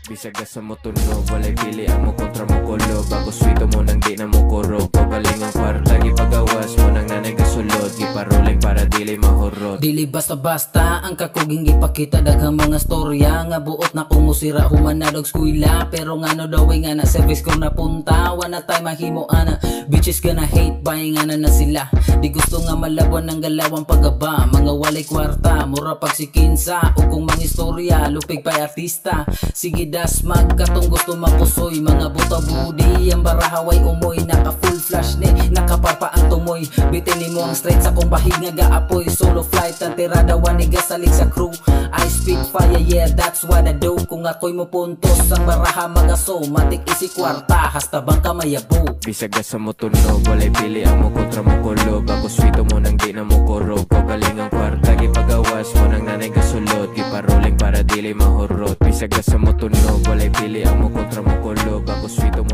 Bisag ka sa mo tunog, walay pili ang mo kontra mo kulo. Bago swito mo nang di na mo kurog. Pagaling ang kwarta, gipagawas mo nang nanay gasulod. Giparuling para dili mahurot. Dili basta-basta ang kakuging ipakita. Daghang mga storya nga buot na kumusira. Human na dog skwila, pero nga no daw nga na service ko napunta. Wana tayo mahimo ana, bitches gonna hate, buying ana na sila. Di gusto nga malawan ng galawang pagaba. Mga walay kwarta, mura pag si Kinsa. O kung mga istorya, lupig pa'y artista. Sige das magkatong gusto mapusoy. Mga buta budi, ang barahaway umoy. Naka full flash ni, nakaparpa ang tumoy. Bitin mo ang straight sa kong bahig nga gaapoy. Solo flight, ang tirada waniga salig sa crew. I speak fire, yeah that's what I do. Kung ako'y mo puntos, ang baraha magaso. Matik isi kwarta, hasta bang kamayabo. Bisag ka sa mo tunog, walay pili ang mo kontra mo kulo. Bago swito mo nang di na mo kurog. Pagaling ang kwarta, gipagawas mo nang nanay gasulod. Giparuling para dili mahurot. Bisag ka sa mo tunog, walay pili ang mo kontra mo kulo. Bago swito mo